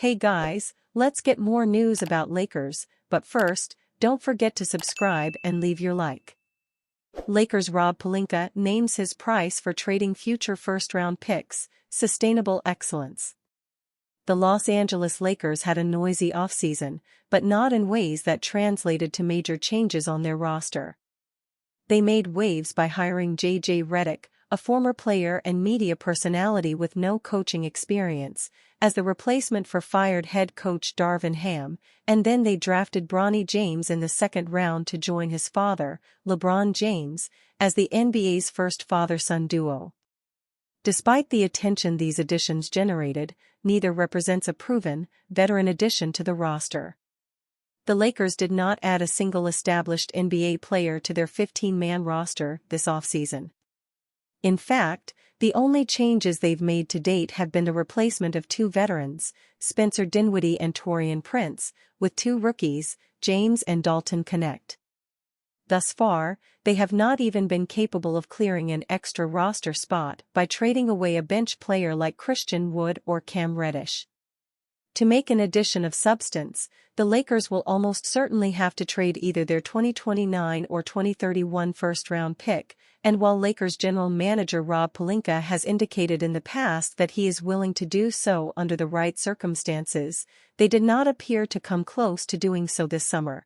Hey guys, let's get more news about Lakers, but first, don't forget to subscribe and leave your like. Lakers Rob Pelinka names his price for trading future first-round picks, sustainable excellence. The Los Angeles Lakers had a noisy offseason, but not in ways that translated to major changes on their roster. They made waves by hiring J.J. Redick, a former player and media personality with no coaching experience, as the replacement for fired head coach Darvin Ham, and then they drafted Bronny James in the second round to join his father, LeBron James, as the NBA's first father-son duo. Despite the attention these additions generated, neither represents a proven, veteran addition to the roster. The Lakers did not add a single established NBA player to their 15-man roster this offseason. In fact, the only changes they've made to date have been the replacement of two veterans, Spencer Dinwiddie and Taurean Prince, with two rookies, James and Dalton Knecht. Thus far, they have not even been capable of clearing an extra roster spot by trading away a bench player like Christian Wood or Cam Reddish. To make an addition of substance, the Lakers will almost certainly have to trade either their 2029 or 2031 first-round pick, and while Lakers general manager Rob Pelinka has indicated in the past that he is willing to do so under the right circumstances, they did not appear to come close to doing so this summer.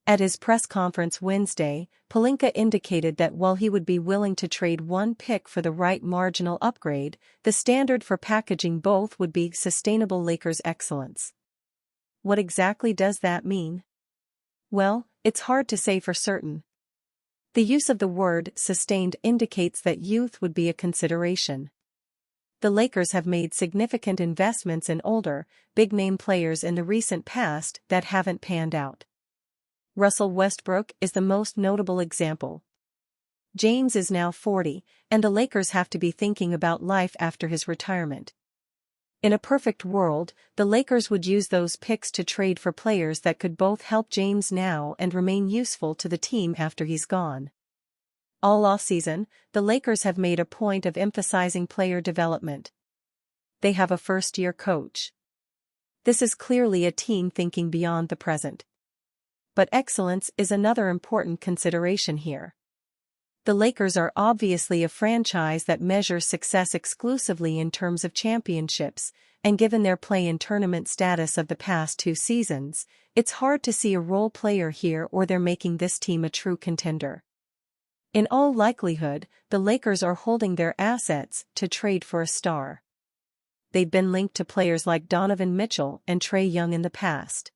At his press conference Wednesday, Pelinka indicated that while he would be willing to trade one pick for the right marginal upgrade, the standard for packaging both would be sustainable Lakers excellence. What exactly does that mean? Well, it's hard to say for certain. The use of the word sustained indicates that youth would be a consideration. The Lakers have made significant investments in older, big-name players in the recent past that haven't panned out. Russell Westbrook is the most notable example. James is now 40, and the Lakers have to be thinking about life after his retirement. In a perfect world, the Lakers would use those picks to trade for players that could both help James now and remain useful to the team after he's gone. All offseason, the Lakers have made a point of emphasizing player development. They have a first-year coach. This is clearly a team thinking beyond the present. But excellence is another important consideration here. The Lakers are obviously a franchise that measures success exclusively in terms of championships, and given their play-in-tournament status of the past two seasons, it's hard to see a role player here or they're making this team a true contender. In all likelihood, the Lakers are holding their assets to trade for a star. They've been linked to players like Donovan Mitchell and Trae Young in the past.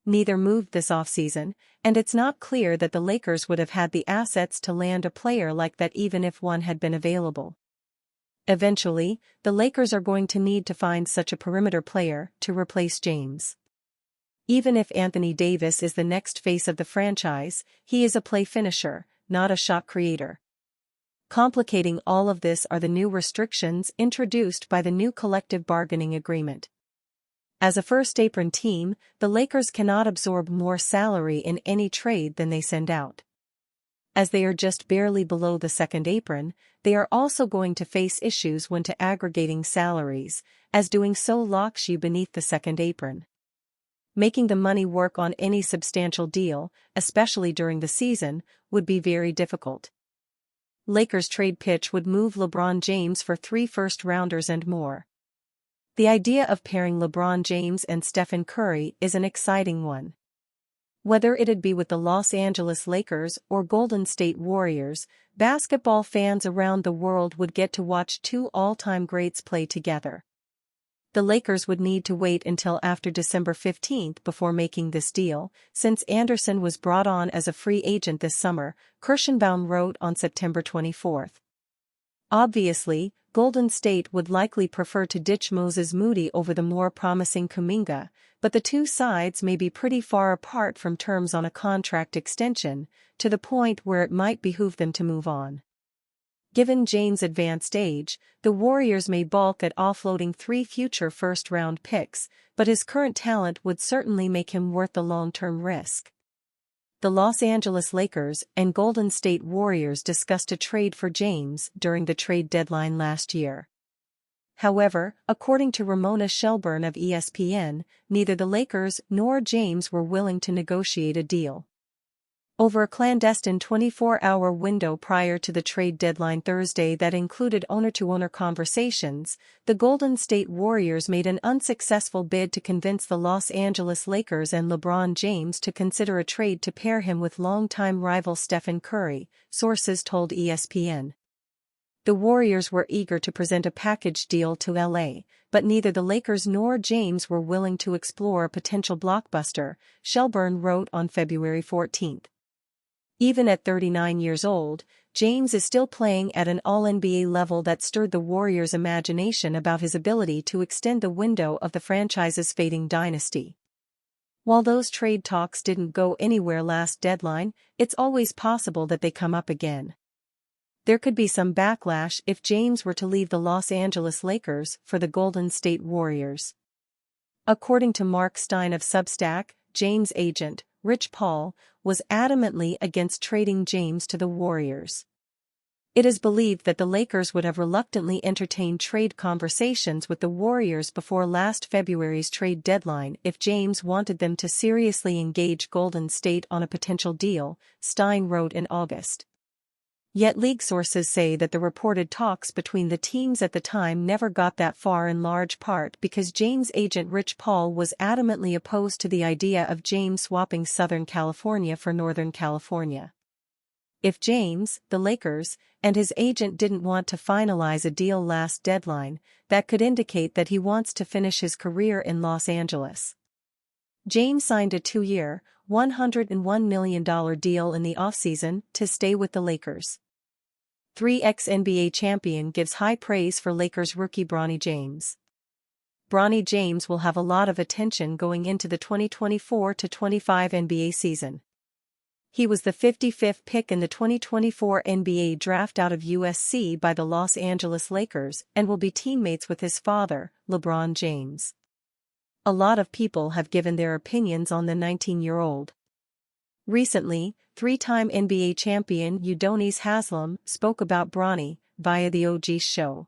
Neither moved this offseason, and it's not clear that the Lakers would have had the assets to land a player like that even if one had been available. Eventually, the Lakers are going to need to find such a perimeter player to replace James. Even if Anthony Davis is the next face of the franchise, he is a play finisher, not a shot creator. Complicating all of this are the new restrictions introduced by the new collective bargaining agreement. As a first-apron team, the Lakers cannot absorb more salary in any trade than they send out. As they are just barely below the second apron, they are also going to face issues when to aggregating salaries, as doing so locks you beneath the second apron. Making the money work on any substantial deal, especially during the season, would be very difficult. Lakers trade pitch would move LeBron James for 3 first-rounders and more. The idea of pairing LeBron James and Stephen Curry is an exciting one. Whether it'd be with the Los Angeles Lakers or Golden State Warriors, basketball fans around the world would get to watch two all-time greats play together. The Lakers would need to wait until after December 15 before making this deal, since Anderson was brought on as a free agent this summer, Kirschenbaum wrote on September 24. Obviously, Golden State would likely prefer to ditch Moses Moody over the more promising Kuminga, but the two sides may be pretty far apart from terms on a contract extension, to the point where it might behoove them to move on. Given James' advanced age, the Warriors may balk at offloading 3 future first-round picks, but his current talent would certainly make him worth the long-term risk. The Los Angeles Lakers and Golden State Warriors discussed a trade for James during the trade deadline last year. However, according to Ramona Shelburne of ESPN, neither the Lakers nor James were willing to negotiate a deal. Over a clandestine 24-hour window prior to the trade deadline Thursday that included owner-to-owner conversations, the Golden State Warriors made an unsuccessful bid to convince the Los Angeles Lakers and LeBron James to consider a trade to pair him with longtime rival Stephen Curry, sources told ESPN. The Warriors were eager to present a package deal to LA, but neither the Lakers nor James were willing to explore a potential blockbuster, Shelburne wrote on February 14. Even at 39 years old, James is still playing at an all-NBA level that stirred the Warriors' imagination about his ability to extend the window of the franchise's fading dynasty. While those trade talks didn't go anywhere last deadline, it's always possible that they come up again. There could be some backlash if James were to leave the Los Angeles Lakers for the Golden State Warriors. According to Mark Stein of Substack, James' agent, Rich Paul, was adamantly against trading James to the Warriors. It is believed that the Lakers would have reluctantly entertained trade conversations with the Warriors before last February's trade deadline if James wanted them to seriously engage Golden State on a potential deal, Stein wrote in August. Yet league sources say that the reported talks between the teams at the time never got that far, in large part because James' agent Rich Paul was adamantly opposed to the idea of James swapping Southern California for Northern California. If James, the Lakers, and his agent didn't want to finalize a deal last deadline, that could indicate that he wants to finish his career in Los Angeles. James signed a 2-year, $101 million deal in the offseason to stay with the Lakers. 3x NBA champion gives high praise for Lakers rookie Bronny James. Bronny James will have a lot of attention going into the 2024-25 NBA season. He was the 55th pick in the 2024 NBA draft out of USC by the Los Angeles Lakers and will be teammates with his father, LeBron James. A lot of people have given their opinions on the 19-year-old. Recently, 3-time NBA champion Udonis Haslem spoke about Bronny via the OG show.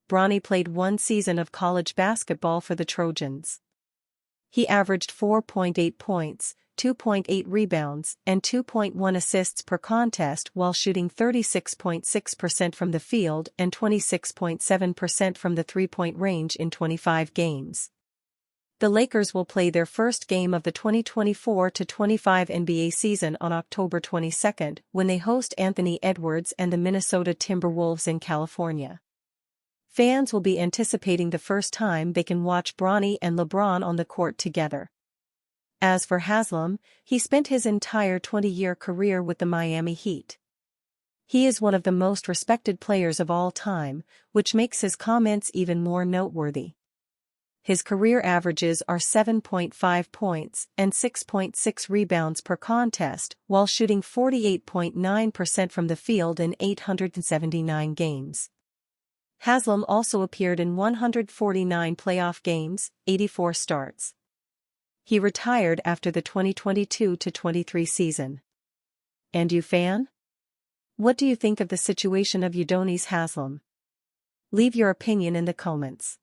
Bronny played one season of college basketball for the Trojans. He averaged 4.8 points, 2.8 rebounds, and 2.1 assists per contest while shooting 36.6% from the field and 26.7% from the three-point range in 25 games. The Lakers will play their first game of the 2024-25 NBA season on October 22 when they host Anthony Edwards and the Minnesota Timberwolves in California. Fans will be anticipating the first time they can watch Bronny and LeBron on the court together. As for Haslem, he spent his entire 20-year career with the Miami Heat. He is one of the most respected players of all time, which makes his comments even more noteworthy. His career averages are 7.5 points and 6.6 rebounds per contest while shooting 48.9% from the field in 879 games. Haslem also appeared in 149 playoff games, 84 starts. He retired after the 2022-23 season. And you, fan? What do you think of the situation of Udonis Haslem? Leave your opinion in the comments.